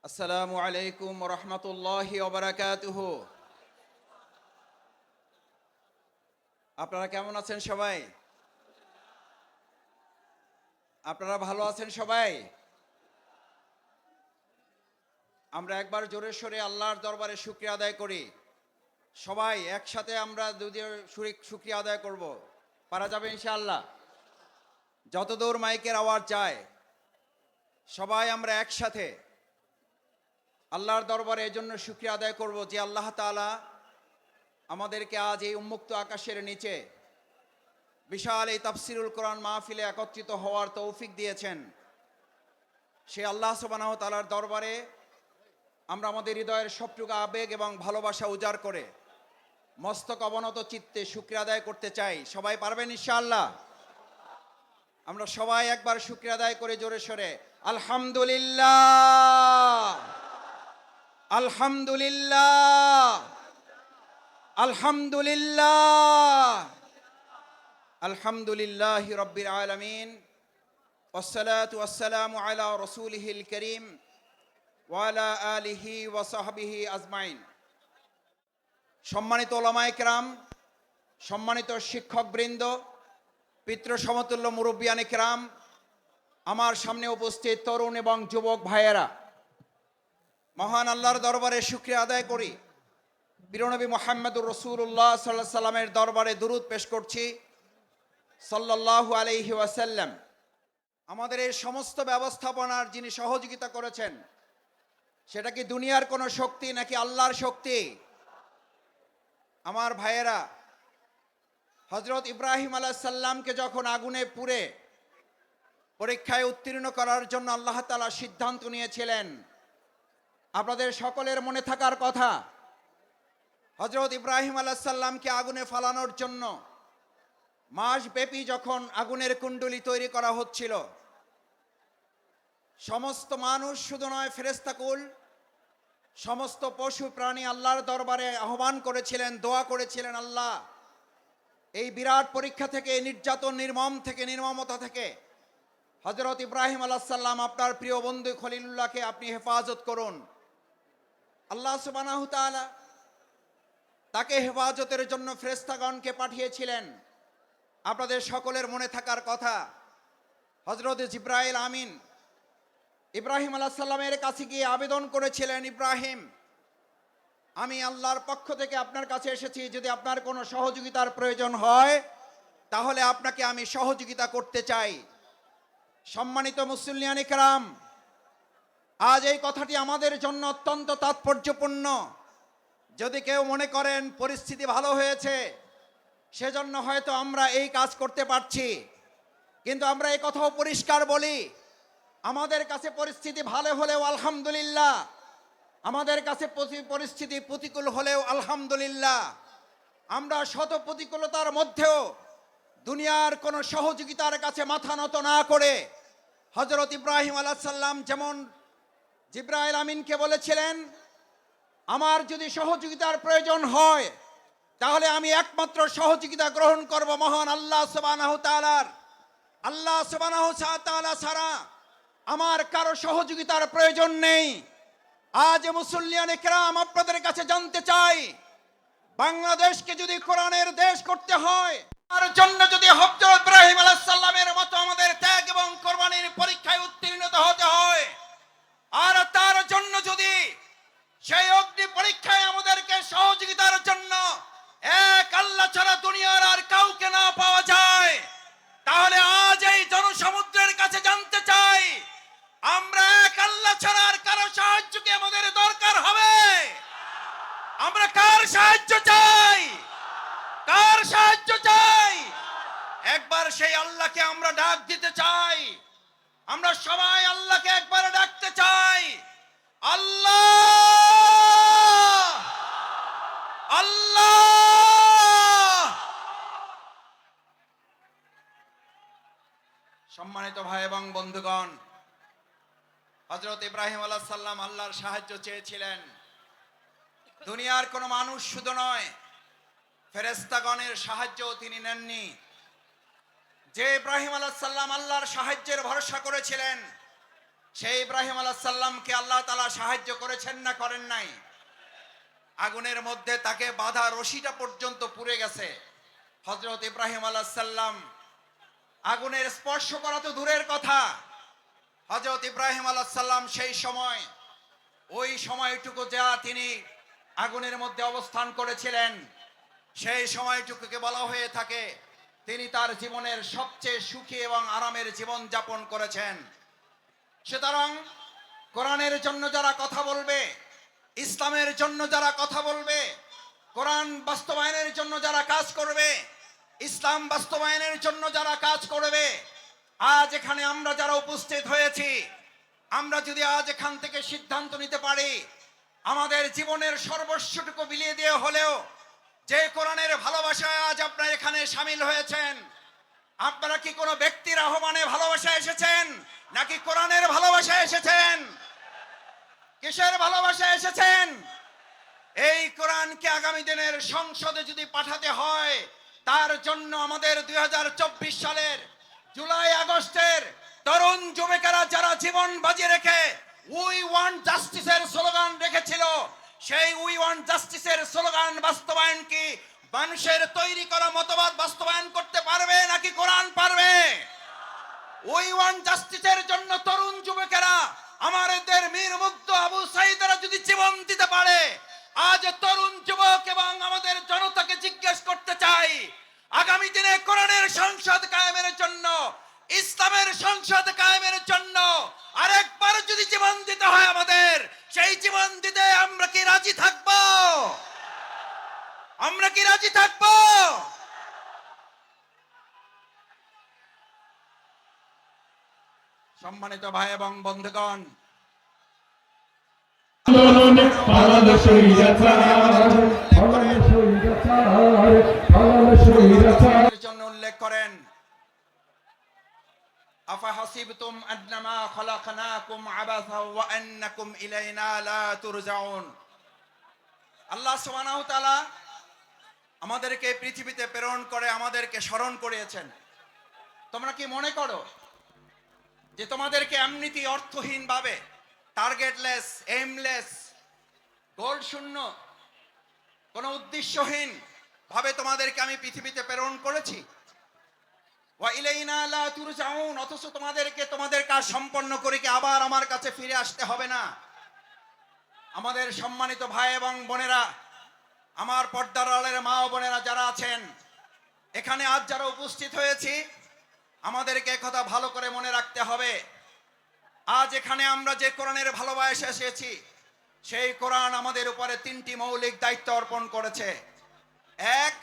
আসসালামু আলাইকুম রহমতুল্লাহি ওয়া বারাকাতুহু। আপনারা কেমন আছেন সবাই? আপনারা ভালো আছেন সবাই? আমরা একবার জোরে সোরে আল্লাহর দরবারে শুকরিয়া আদায় করি। সবাই একসাথে আমরা দুদিন শুকরিয়া আদায় করব। পারা যাবে ইনশাআল্লাহ? যতদূর মাইকের আওয়াজ যায় সবাই আমরা একসাথে আল্লাহর দরবারে এজন্য শুকরিয়া আদায় করব যে আল্লাহ তাআলা আমাদেরকে আজ এই উন্মুক্ত আকাশের নিচে বিশাল এই তাফসিরুল কোরআন মাহফিলে একত্রিত হওয়ার তৌফিক দিয়েছেন। সে আল্লাহ সুবহানাহু ওয়া তাআলার দরবারে আমরা আমাদের হৃদয়ের সবটুকু আবেগ এবং ভালোবাসা উজাড় করে মস্তক অবনত চিত্তে শুকরিয়া আদায় করতে চাই। সবাই পারবেন ইনশাআল্লাহ? আমরা সবাই একবার শুকরিয়া আদায় করে জোরে সোরে আলহামদুলিল্লাহ, আলহামদুলিল্লাহ, আলহামদুলিল্লাহ, আলহামদুলিল্লাহি রাব্বিল আলামিন, ওয়াসসালাতু ওয়াসসালামু আলা রাসূলিহিল কারীম ওয়া আলা আলিহি ওয়া সাহবিহি আজমাইন। সম্মানিত ওলামায়ে কেরাম, সম্মানিত শিক্ষকবৃন্দ, পিতৃ সমতুল্য মুরব্বিয়ানে কেরাম, আমার সামনে উপস্থিত তরুণ এবং যুবক ভাইয়েরা, মহান আল্লাহর দরবারে শুকরিয়া আদায় করি। প্রিয়নবী মুহাম্মদুর রাসূলুল্লাহ সাল্লাল্লাহু আলাইহি সাল্লামের দরবারে দুরূদ পেশ করছি সাল্লাল্লাহু আলাইহি ওয়াসাল্লাম। আমাদের এই সমস্ত ব্যবস্থাপনার যিনি সহযোগিতা করেছেন সেটা কি দুনিয়ার কোনো শক্তি নাকি আল্লাহর শক্তি? আমার ভাইয়েরা, হযরত ইব্রাহিম আলাইহিস সালামকে যখন আগুনে পুড়ে পরীক্ষায় উত্তীর্ণ করার জন্য আল্লাহ তাআলা সিদ্ধান্ত নিয়েছিলেন, আপনাদের সকলের মনে থাকার কথা, হযরত ইব্রাহিম আলাইহিস সালামকে আগুনে ফালানোর জন্য মাসব্যাপী যখন আগুনের কুণ্ডলী তৈরি করা হচ্ছিল, সমস্ত মানুষ শুধু নয়, ফেরেশতাকুল, সমস্ত পশু প্রাণী আল্লাহর দরবারে আহ্বান করেছিলেন, দোয়া করেছিলেন, আল্লাহ এই বিরাট পরীক্ষা থেকে, নির্যাতন, নির্মমতা থেকে হযরত ইব্রাহিম আলাইহিস সালাম আপনার প্রিয় বন্ধু খলিলুল্লাহকে আপনি হেফাজত করুন। আল্লাহ সুবহানাহু ওয়া তাআলা তাকে হেফাজতের জন্য ফেরেশতাগণকে পাঠিয়েছিলেন। আপনাদের সকলের মনে থাকার কথা, হযরত জিবরাইল আমিন ইব্রাহিম আলাইহিস সালামের কাছে গিয়ে আবেদন করেছিলেন, ইব্রাহিম, আমি আল্লাহর পক্ষ থেকে আপনার কাছে এসেছি, যদি আপনার কোনো সহযোগিতার প্রয়োজন হয় তাহলে আপনাকে আমি সহযোগিতা করতে চাই। সম্মানিত মুসল্লিয়ানে কেরাম, আজ এই কথাটি আমাদের জন্য অত্যন্ত তাৎপর্যপূর্ণ। যদি কেউ মনে করেন পরিস্থিতি ভালো হয়েছে সেজন্য হয়তো আমরা এই কাজ করতে পারছি, কিন্তু আমরা এই কথাও পরিষ্কার বলি, আমাদের কাছে পরিস্থিতি ভালো হলেও আলহামদুলিল্লাহ, আমাদের কাছে পরিস্থিতি প্রতিকূল হলেও আলহামদুলিল্লাহ, আমরা শত প্রতিকূলতার মধ্যেও দুনিয়ার কোনো সহযোগিতার কাছে মাথা নত না করে হযরত ইব্রাহিম আলাইহিস সালাম যেমন জিবরাইল আমিনকে বলেছিলেন, আমার যদি সহযোগিতার প্রয়োজন হয় তাহলে আমি একমাত্র সহযোগিতা গ্রহণ করব মহান আল্লাহ সুবহানাহু ওয়া তাআলার। আল্লাহ সুবহানাহু ওয়া তাআলা ছাড়া আমার কারো সহযোগিতার প্রয়োজন নেই। আজ মুসল্লিয়ানে কেরাম, আপনাদের কাছে জানতে চাই, বাংলাদেশকে যদি কোরআনের দেশ করতে হয়, তার জন্য যদি হযরত ইব্রাহিম আলাইহিস সালামের মতো আমাদের ত্যাগ এবং কোরবানির পরীক্ষায় উত্তীর্ণ হতে হয়, আর তার জন্য যদি সেই অগ্নি পরীক্ষায় আমাদেরকে সহযোগিতার জন্য এক আল্লাহ ছাড়া দুনিয়ার আর কাউকে না পাওয়া যায়, তাহলে আজ এই জনসমুদ্রের কাছে জানতে চাই, আমরা এক আল্লাহ ছাড়া আর কারো সাহায্য কি আমাদের দরকার হবে? আমরা কার সাহায্য চাই? কার সাহায্য চাই? একবার সেই আল্লাহকে আমরা ডাক দিতে চাই। আমরা সবাই আল্লাহকে একবার ডাকতে চাই, আল্লাহ, আল্লাহ। সম্মানিত ভাই এবং বন্ধুগণ, হযরত ইব্রাহিম আলাইহিস সালাম আল্লাহর সাহায্য চেয়েছিলেন। দুনিয়ার কোনো মানুষ শুধু নয়, ফেরেশতাগণের সাহায্যও তিনি নেননি। যে ইব্রাহিম আলাইহিস সালাম আল্লাহর সাহায্যের ভরসা করেছিলেন, সেই ইব্রাহিম আলাইহিস সালামকে আল্লাহ তাআলা সাহায্য করেছেন না করেন নাই? আগুনের মধ্যে তাকে বাঁধা রশিটা পর্যন্ত পুড়ে গেছে। হযরত ইব্রাহিম আলাইহিস সালাম আগুনের স্পর্শ করা তো দূরের কথা, হযরত ইব্রাহিম আলাইহিস সালাম সেই সময় ওই সময়টুকু যা তিনি আগুনের মধ্যে অবস্থান করেছিলেন, সেই সময়টুকুকে বলা হয়ে থাকে তিনি তার জীবনের সবচেয়ে সুখী এবং আরামের জীবন যাপন করেছেন। সুতরাং কোরআনের জন্য যারা কথা বলবে, ইসলামের জন্য যারা কথা বলবে, কোরআন বাস্তবায়নের জন্য যারা কাজ করবে, ইসলাম বাস্তবায়নের জন্য যারা কাজ করবে, আজ এখানে আমরা যারা উপস্থিত হয়েছি, আমরা যদি আজ এখান থেকে সিদ্ধান্ত নিতে পারি আমাদের জীবনের সর্বস্বটুকু বিলিয়ে দিয়ে হলেও যে কোরআনের ভালোবাসায় আজ আপনারা এখানে শামিল হয়েছেন, আপনারা কি কোনো ব্যক্তির আহ্বানে ভালোবাসা এসেছেন নাকি কোরআনের ভালোবাসা এসেছেন? কিসের ভালোবাসা এসেছেন? এই কোরআনকে আগামী দিনের সংসদে যদি পাঠাতে হয়, তার জন্য আমাদের 2024 সালের জুলাই আগস্টের তরুণ যুবকেরা যারা জীবন বাজি রেখে উই ওয়ান্ট জাস্টিসের স্লোগান রেখেছিল, সেই উই ওয়ান্ট জাস্টিসের স্লোগান বাস্তবায়ন কি মানুষের তৈরি করা মতবাদ বাস্তবায়ন করতে পারবে নাকি কোরআন পারবে? উই ওয়ান্ট জাস্টিসের জন্য তরুণ যুবকেরা আমাদের মীর মুগ্ধ আবু সাঈদরা যদি জীবন দিতে পারে, আজ তরুণ যুবক এবং আমাদের জনতাকে জিজ্ঞেস করতে চাই, আগামী দিনে কোরআনের সংসদ কায়েমের জন্য, ইসলামের সংসদ কায়েমের জন্য আরেকবার যদি জীবন দিতে হয় আমাদের, সেই জীবন দিতে আমরা কি রাজি থাকব? আমরা কি রাজি থাকব? সম্মানিত ভাই এবং বন্ধুগণ, জন্য উল্লেখ করেন, আফাহাসিবতুম আন্নামা খলাকনাকুম আবাসা ওয়া আন্নাকুম ইলাইনা লা তুরজাউন। আল্লাহ সুবহানাহু ওয়া তাআলা আমাদেরকে পৃথিবীতে প্রেরণ করে আমাদেরকে স্মরণ করিয়েছেন। তোমরা কি মনে করো যে তোমাদেরকে এমনিতেই অর্থহীন ভাবে, টার্গেটলেস, এইমলেস, গোল শূন্য, কোন উদ্দেশ্যহীন ভাবে তোমাদেরকে আমি পৃথিবীতে প্রেরণ করেছি? ওয়া ইলাইনা লা তুরজাউন, অথচ তোমাদেরকে তোমাদের কাজ সম্পন্ন করে কি আবার আমার কাছে ফিরে আসতে হবে না? আমাদের সম্মানিত ভাই এবং বোনেরা, আমার পর্দার আড়ালের মা ও বোনেরা যারা আছেন এখানে, আজ যারা উপস্থিত হয়েছি, আমাদেরকে কথা ভালো করে মনে রাখতে হবে, আজ এখানে আমরা যে কোরআনের ভালোবাসা এসেছি, সেই কোরআন আমাদের উপরে তিনটি মৌলিক দায়িত্ব অর্পণ করেছে। এক,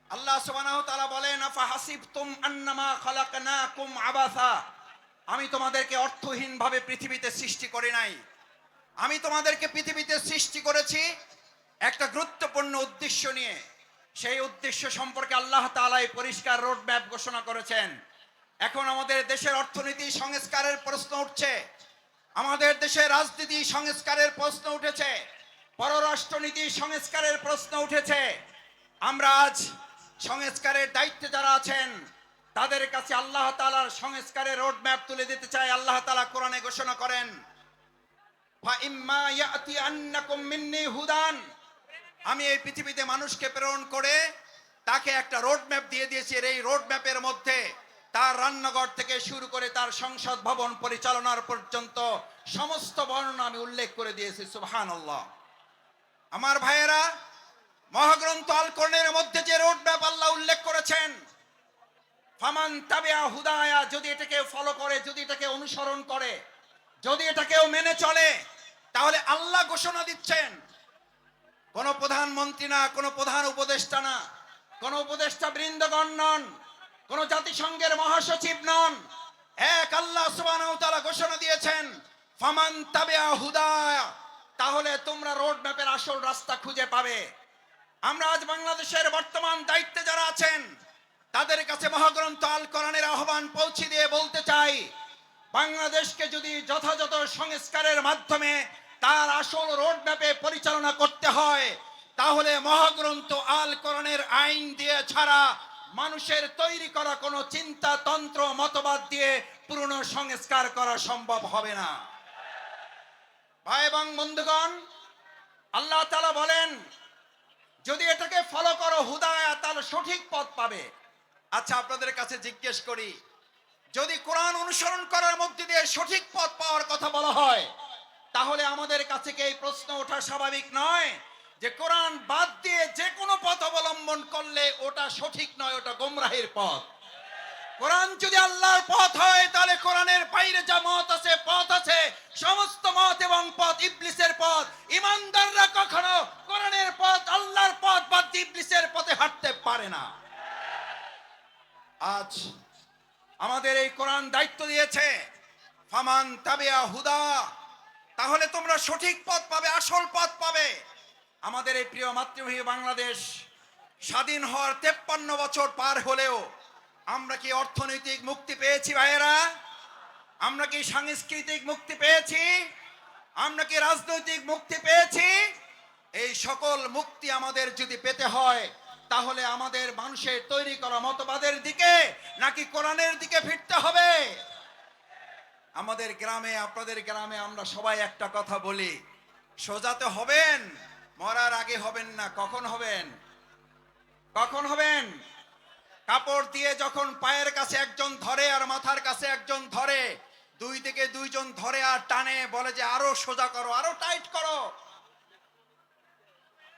আল্লাহ সুবহানাহু ওয়া তাআলা বলেন, আফাহাসিবতুম আন্নামা খলাকনাকুম আবাসা, আমি তোমাদেরকে অর্থহীন ভাবে পৃথিবীতে সৃষ্টি করি নাই, আমি তোমাদেরকে পৃথিবীতে সৃষ্টি করেছি একটা গুরুত্বপূর্ণ উদ্দেশ্য নিয়ে। সেই উদ্দেশ্য সম্পর্কে আল্লাহ তাআলা পরিষ্কার রোড ম্যাপ ঘোষণা করেছেন। এখন আমাদের দেশের অর্থনীতি সংস্কারের প্রশ্ন উঠছে, আমাদের দেশের রাজনীতি সংস্কারের প্রশ্ন উঠেছে, পররাষ্ট্রনীতি সংস্কারের প্রশ্ন উঠেছে। আমরা আজ সংস্কারের দায়িত্বে যারা আছেন তাদের কাছে আল্লাহ তাআলার সংস্কারের রোড ম্যাপ তুলে দিতে চাই। আল্লাহ তাআলা কোরআনে ঘোষণা করেন, ফাইম্মা ইয়াতিয়ান্নাকুম মিন্নি হুদান, আমি এই পৃথিবীতে মানুষকে প্রেরণ করে তাকে একটা রোড ম্যাপ দিয়ে দিয়েছি। এই রোড ম্যাপের মধ্যে তার রান্নাঘর থেকে শুরু করে তার সংসদ ভবন পরিচালনার পর্যন্ত সমস্ত বর্ণনা আমি উল্লেখ করে দিয়েছি। সুবহানাল্লাহ। আমার ভাইয়েরা, মহাগ্রন্থ আল কোরআনের মধ্যে যে রোড ম্যাপ আল্লাহ উল্লেখ করেছেন, ফামান তাবিআ হুদায়া, যদি এটাকে ফলো করে, যদি এটাকে অনুসরণ করে, যদি এটাকেও মেনে চলে, তাহলে আল্লাহ ঘোষণা দিচ্ছেন, কোন প্রধানমন্ত্রী না, কোন প্রধান উপদেষ্টা না, কোন উপদেষ্টা বৃন্দগণ নন, কোন জাতিসংঘের মহাসচিব নন, এক আল্লাহ সুবহানাহু ওয়া তাআলা ঘোষণা দিয়েছেন, ফামান তাবিআ হুদায়া, তাহলে তোমরা রোড ম্যাপের আসল রাস্তা খুঁজে পাবে। আমরা আজ বাংলাদেশের বর্তমান দায়িত্বে যারা আছেন তাদের কাছে মহাগ্রন্থ আল কোরআনের আহ্বান পৌঁছে দিয়ে বলতে চাই, বাংলাদেশকে যদি যথাযথ সংস্কারের মাধ্যমে তার আসল রোড ম্যাপে পরিচালনা করতে হয়, তাহলে মহাগ্রন্থ আল কোরআনের আইন দিয়ে ছাড়া মানুষের তৈরি করা কোনো চিন্তা তন্ত্র মতবাদ দিয়ে পুরনো সংস্কার করা সম্ভব হবে না। ভাই এবং বন্ধুগণ, আল্লাহ তাআলা বলেন যদি এটাকে ফলো করো হুদায়া, তাহলে সঠিক পথ পাবে। আচ্ছা, আপনাদের কাছে জিজ্ঞেস করি, যদি কোরআন অনুসরণ করার মধ্যে দিয়ে সঠিক পথ পাওয়ার কথা বলা হয়, তাহলে আমাদের কাছে কি এই প্রশ্ন ওঠা স্বাভাবিক নয় যে কোরআন বাদ দিয়ে যে কোনো পথ অবলম্বন করলে ওটা সঠিক নয়, ওটা গোমরাহের পথ? কোরআন যদি আল্লাহর পথ হয়, তাহলে কোরআনের বাইরে যা মত আছে, পথ আছে, সমস্ত মত এবং পথ ইবলিসের পথ। ইমানদাররা কখনো কোরআনের পথ, আল্লাহর পথ বাদ দিয়ে ইবলিসের পথে হাঁটতে পারে না। আজ আমাদের এই কোরআন দায়িত্ব দিয়েছে, ফামান তাবিয়া হুদা, তাহলে তোমরা সঠিক পথ পাবে, আসল পথ পাবে। আমাদের এই প্রিয় মাতৃভূমি বাংলাদেশ স্বাধীন হওয়ার 53 বছর পার হলেও আমরা কি অর্থনৈতিক মুক্তি পেয়েছি ভাইয়েরা? আমরা কি সাংস্কৃতিক মুক্তি পেয়েছি? আমরা কি রাজনৈতিক মুক্তি পেয়েছি? এই সকল মুক্তি আমাদের যদি পেতে হয়, তাহলে আমাদের মানুষের তৈরি করা মতবাদের দিকে নাকি কোরআনের দিকে ফিরতে হবে? আমাদের গ্রামে, আপনাদের গ্রামে আমরা সবাই একটা কথা বলি, সোজাতে হবেন, মরার আগে হবেন না। কখন হবেন? কখন হবেন? কাপড় দিয়ে যখন পায়ের কাছে একজন ধরে আর মাথার কাছে একজন ধরে, দুই থেকে দুইজন ধরে আর টানে, বলে যে আরো সোজা করো, আরো টাইট করো।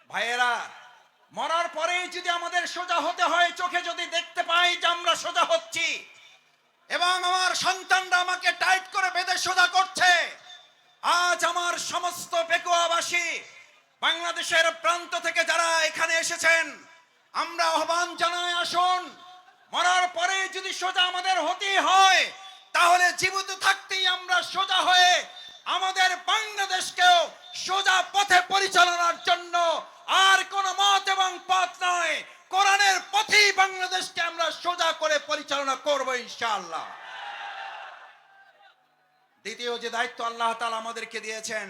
ভাইয়েরা, মরার পরেই যদি আমাদের সোজা হতে হয়, চোখে যদি দেখতে পাই যে আমরা সোজা হচ্ছি এবং আমার সন্তানরা আমাকে টাইট করে বেঁধে সোজা করছে, আজ আমার সমস্ত পেকুয়াবাসী, বাংলাদেশের প্রান্ত থেকে যারা এখানে এসেছেন, আমরা আহ্বান জানাই, আসুন, মরার পরে যদি সোজা আমাদের হতেই হয়, তাহলে জীবিত থাকতেই আমরা সোজা হয়ে আমাদের বাংলাদেশকেও সোজা পথে পরিচালনার জন্য আর কোন মত এবং পথ নয়, কোরআনের পথেই বাংলাদেশকে আমরা সোজা করে পরিচালনা করব ইনশাআল্লাহ। দ্বিতীয় যে দায়িত্ব আল্লাহ তাআলা আমাদেরকে দিয়েছেন,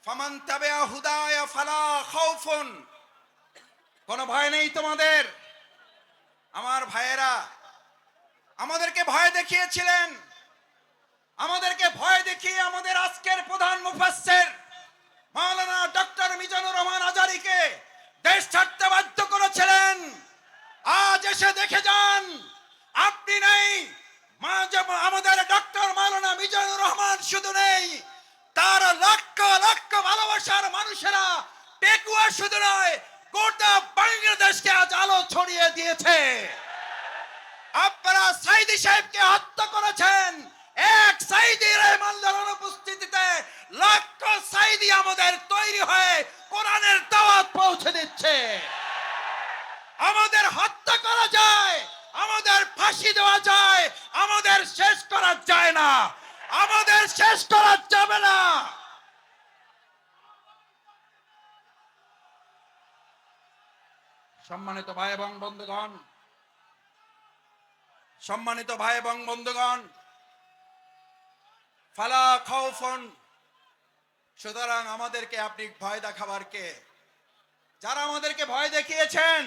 ফামান তাবিয়া হুদায়া ফালা খাউফুন, কোনো ভয় নেই তোমাদের। আমার ভাইয়েরা আমাদেরকে ভয় দেখিয়েছিলেন, আমাদেরকে ভয় দেখিয়ে আমাদের আজকের প্রধান মুফাসসির মাওলানা ডক্টর মিজানুর রহমান আজারীকে দেশ ছাড়তে বাধ্য করেছিলেন। আজ এসে দেখে যান, আপনি নেই, আমাদের ডক্টর মাওলানা মিজানুর রহমান শুধু নেই, তার লক্ষ লক্ষ ভালোবাসার মানুষেরা পেকুয়া শুধু নয়, গোটা বাংলাদেশকে আজ আলো ছড়িয়ে দিয়েছে। আপনারা সাইদি সাহেবকে হত্যা করেছেন, এক সাইদি রহমানের অনুপস্থিতিতে লক্ষ সাইদি আমাদের তৈরি হয়ে কোরআনের দাওয়াত পৌঁছে দিচ্ছে। আমাদের হত্যা করা যায়, আমাদের ফাঁসি দেওয়া যায়, আমাদের শেষ করা যায় না, আমাদের শেষ করা যাবে না। সম্মানিত ভাই এবং বন্ধুগণ, সম্মানিত ভাই এবং বন্ধুগণ, ফালা খাউফুন, সুতরাং আমাদেরকে আপনি ভয় দেখাবার কে? যারা আমাদেরকে ভয় দেখিয়েছেন,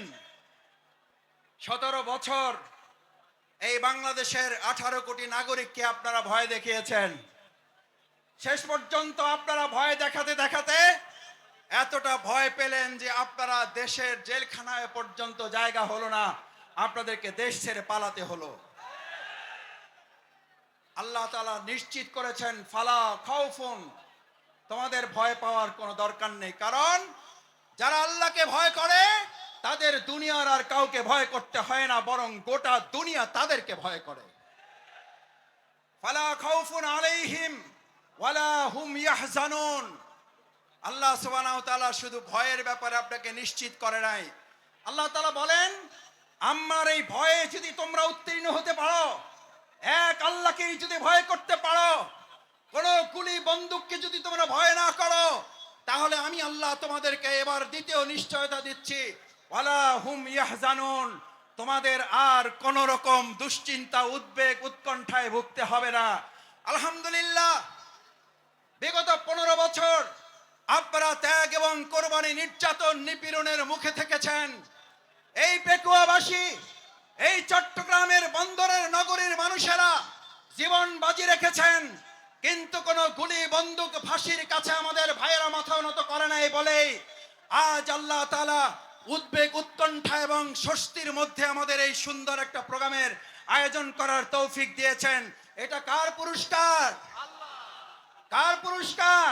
17 বছর এই বাংলাদেশের 18 কোটি নাগরিককে আপনারা ভয় দেখিয়েছেন। শেষ পর্যন্ত আপনারা ভয় দেখাতে দেখাতে এতটা ভয় পেলেন যে আপনারা দেশের জেলখানায় পর্যন্ত জায়গা হলো না, আপনাদেরকে দেশ ছেড়ে পালাতে হলো। আল্লাহ তাআলা নিশ্চিত করেছেন, ফালা খাউফুন, তোমাদের ভয় পাওয়ার কোনো দরকার নেই। কারণ যারা আল্লাহকে ভয় করে তাদের দুনিয়ার আর কাউকে ভয় করতে হয় না, বরং গোটা দুনিয়া তাদেরকে ভয় করে। ফালা খাউফুন আলাইহিম ওয়ালা হুম ইয়াহজানুন। আল্লাহ সুবহানাহু ওয়া তাআলা শুধু ভয়ের ব্যাপারে আপনাকে নিশ্চিত করে নাই, আল্লাহ তাআলা বলেন, আমার এই ভয়ে যদি তোমরা উত্তীর্ণ হতে পারো, এক আল্লাহকে যদি ভয় করতে পারো, কোন গুলি বন্দুককে যদি তোমরা ভয় না করো, তাহলে আমি আল্লাহ তোমাদেরকে এবার দ্বিতীয় নিশ্চয়তা দিচ্ছি, ওয়ালা হুম ইয়াহজানুন, তোমাদের আর কোন রকম দুশ্চিন্তা, উদ্বেগ, উৎকণ্ঠায় ভুগতে হবে না। আলহামদুলিল্লাহ, বিগত 15 বছর আপনারা ত্যাগ এবং কোরবানি, নির্যাতন, নিপীড়নের মুখে থেকেছেন। এই পেকুয়াবাসী, এই চট্টগ্রামের বন্দরের নগরীর মানুষেরা জীবন বাজি রেখেছেন, কিন্তু কোনো গুলি বন্দুক ফাঁসির কাছে আমাদের ভাইয়েরা মাথা নত করে নাই বলেই আজ আল্লাহ তাআলা উদ্বেগ, উৎকণ্ঠা এবং স্বস্তির মধ্যে আমাদের এই সুন্দর একটা প্রোগ্রামের আয়োজন করার তৌফিক দিয়েছেন। এটা কার পুরস্কার? কার পুরস্কার?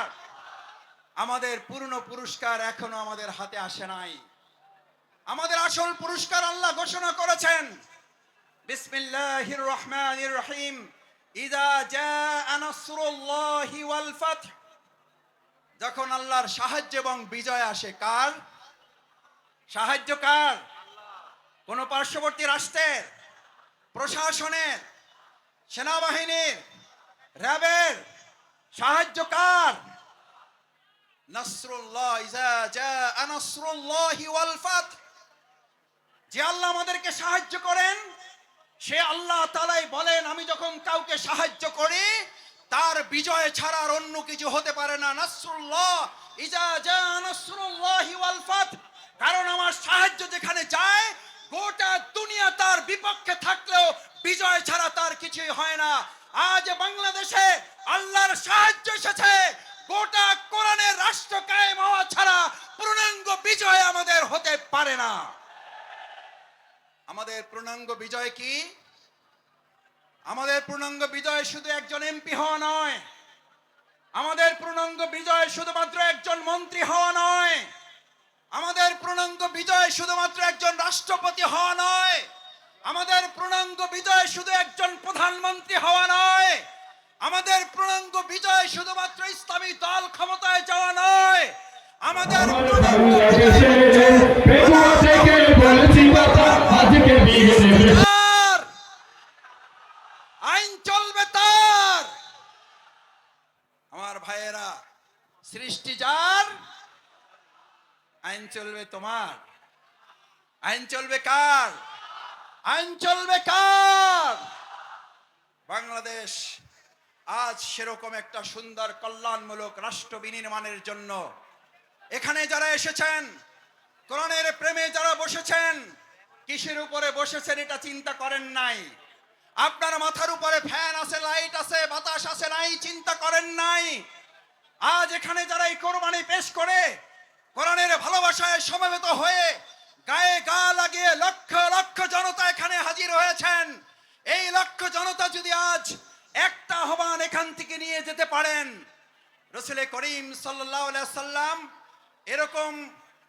আমাদের পূর্ণ পুরস্কার এখনো আমাদের হাতে আসে নাই। আমাদের আসল পুরস্কার আল্লাহ ঘোষণা করেছেন, বিসমিল্লাহির রহমানির রহিম, ইযা জাআ নাসরুল্লাহি ওয়াল ফাতহ। যখন আল্লাহর সাহায্য এবং বিজয় আসে। কার সাহায্য? কার? কোন পার্শ্ববর্তী রাষ্ট্রের, প্রশাসনের, সেনাবাহিনীর, র্যাবের সাহায্য? কার? নাসরুল্লাহ, ইযা জাআ নাসরুল্লাহি ওয়াল ফাতহ। যে আল্লাহ আমাদেরকে সাহায্য করেন, সে আল্লাহ তাআলাই বলেন, আমি যখন কাউকে সাহায্য করি তার বিজয় ছাড়া আর অন্য কিছু হতে পারে না। নাসরুল্লাহ, ইযা জাআ নাসরুল্লাহি ওয়াল ফাতহ। কারণ আমার সাহায্য যেখানে যায়, গোটা দুনিয়া তার বিপক্ষে থাকলেও বিজয় ছাড়া তার কিছুই হয় না। আজ বাংলাদেশে আল্লাহর সাহায্য এসেছে, গোটা কোরআনের রাষ্ট্র কায়েম হওয়া ছাড়া পূর্ণাঙ্গ বিজয় আমাদের হতে পারে না। আমাদের পূর্ণাঙ্গ বিজয় কি? আমাদের পূর্ণাঙ্গ বিজয় শুধু একজন এমপি হওয়া নয়, আমাদের পূর্ণাঙ্গ বিজয় শুধুমাত্র একজন মন্ত্রী হওয়া নয়, আমাদের পূর্ণাঙ্গ বিজয় শুধুমাত্র একজন রাষ্ট্রপতি হওয়া নয়, আমাদের পূর্ণাঙ্গ বিজয় শুধু একজন প্রধানমন্ত্রী হওয়া নয়, আমাদের পূর্ণাঙ্গ বিজয় শুধুমাত্র ইসলামী দল ক্ষমতায় যাওয়া নয়, আমাদের আইন চলবে তার। আমার ভাইয়েরা, সৃষ্টি যার, আইন চলবে তোমার। আইন চলবে কার? আইন চলবে কার? বাংলাদেশ আজ সেরকম একটা সুন্দর কল্যাণমূলক রাষ্ট্র বিনির্মাণের জন্য এখানে যারা এসেছেন, কোরআনের প্রেমে যারা বসেছেন, কিসের উপরে বসেছেন এটা চিন্তা করেন নাই। আপনার মাথার উপরে ফ্যান আছে, লাইট আছে, বাতাস আছে, নাই চিন্তা করেন নাই। আজ এখানে যারা এই কোরবানি পেশ করে কোরআনের ভালোবাসায় সমবেত হয়ে গায়ে গা লাগিয়ে লক্ষ লক্ষ জনতা এখানে হাজির হয়েছেন, এই লক্ষ জনতা যদি আজ একটা আহ্বান এখান থেকে নিয়ে যেতে পারেন, রাসূল করিম সাল্লাল্লাহু আলাইহি সাল্লাম এরকম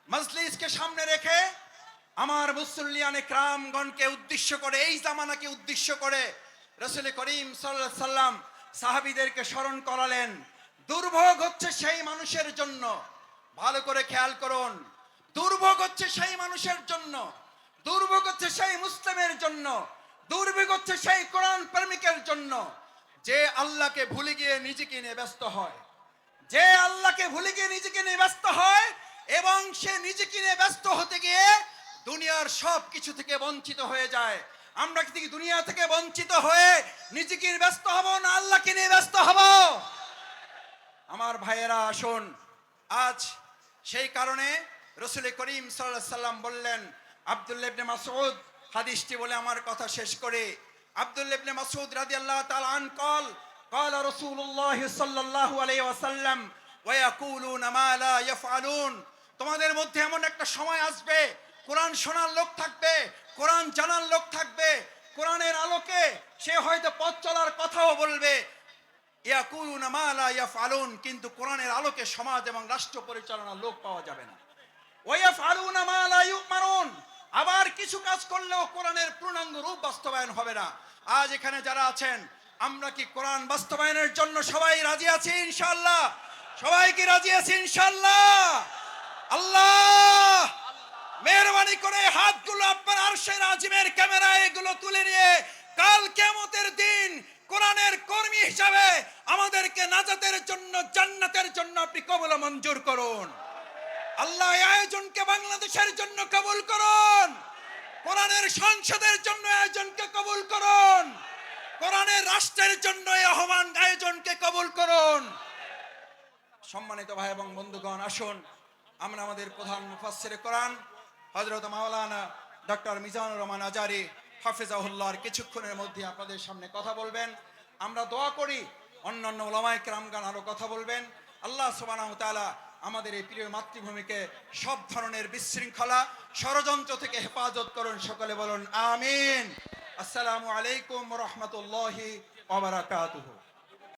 মজলিসকে সামনে রেখে আমার মুসল্লিয়ানে কিরামগণকে উদ্দেশ্য করে, এই জামানাকে উদ্দেশ্য করে রাসূল করিম সাল্লাল্লাহু আলাইহি সাল্লাম সাহাবীদেরকে স্মরণ করালেন। দুর্ভোগ হচ্ছে সেই মানুষের জন্য, ভালো করে খেয়াল করুন, দুর্ভোগ হচ্ছে সেই মানুষের জন্য, দুর্ভোগ হচ্ছে সেই মুসলিমের জন্য, দুর্ভোগ হচ্ছে সেই কোরআন প্রেমিকের জন্য, যে আল্লাহকে ভুলে গিয়ে নিজেকে নিয়ে ব্যস্ত হয়, যে আল্লাহকে ভুলে গিয়ে নিজেকে নিয়ে ব্যস্ত হয় এবং সে নিজেকে নিয়ে ব্যস্ত হতে গিয়ে দুনিয়ার সব কিছু থেকে বঞ্চিত হয়ে যায়। আমরা কি দুনিয়া থেকে বঞ্চিত হয়ে নিজেকে নিয়ে ব্যস্ত হব না আল্লাহকে নিয়ে ব্যস্ত হব? আমার ভাইয়েরা আসুন, আজ সেই কারণে রাসূল করিম সাল্লাল্লাহু আলাইহি সাল্লাম বললেন, আব্দুল্লাহ ইবনে মাসউদ হাদিসটি বলে আমার কথা শেষ করে, আব্দুল্লাহ ইবনে মাসউদ রাদিয়াল্লাহু তাআলা আন قال قال رسول الله صلى الله عليه وسلم ويقولون ما لا يفعلون। তোমাদের মধ্যে এমন একটা সময় আসবে, কোরআন শোনার লোক থাকবে, কোরআন জানার লোক থাকবে, কোরআনের আলোকে সে হয়তো পথ চলার কথাও বলবে, ইয়াকুলুনা মা লা ইয়াফআলুন, কিন্তু কোরআনের আলোকে সমাজ এবং রাষ্ট্র পরিচালনার লোক পাওয়া যাবে না। ওয়া ইয়াফআলুনা মা লা ইউমারুন, আবার কিছু কাজ করলেও কোরআনের পূর্ণাঙ্গ রূপ বাস্তবায়ন হবে না। আজ এখানে যারা আছেন, আমরা কি কোরআন বাস্তবায়নের জন্য সবাই রাজি আছি ইনশাআল্লাহ? সবাই কি রাজি আছি ইনশাআল্লাহ? আল্লাহ মেহেরবানি করে হাতগুলো আপনার আরশের আজিমের ক্যামেরায় এগুলো তুলে নিয়ে কাল কিয়ামতের দিন কোরআনের কর্মী হিসাবে আমাদেরকে নাজাতের জন্য, জান্নাতের জন্য আপনি কবুল মঞ্জুর করুন। আল্লাহ এই আয়োজনকে বাংলাদেশের জন্য কবুল করুন, কোরআনের সংসদের জন্য আয়োজনকে কবুল করুন, কোরআনের রাষ্ট্রের জন্য এই আহ্বান আয়োজনকে কবুল করুন। সম্মানিত ভাই এবং বন্ধুগণ, আসুন আমরা আমাদের প্রধান মুফাসসিরে কোরআন হযরত মাওলানা ডক্টর মিজানুর রহমান আজারি হাফেজাহুল্লাহর কিছুক্ষণের মধ্যে আপনাদের সামনে কথা বলবেন। আমরা দোয়া করি অন্যান্য ওলামায়ে কেরামগণ আরো কথা বলবেন। আল্লাহ সুবহানাহু ওয়া তাআলা আমাদের এই প্রিয় মাতৃভূমিকে সব ধরনের বিশৃঙ্খলা ষড়যন্ত্র থেকে হেফাজত করুন, সকলে বলুন আমিন। আসসালামু আলাইকুম ওয়া রাহমাতুল্লাহি ওয়া বারাকাতুহু।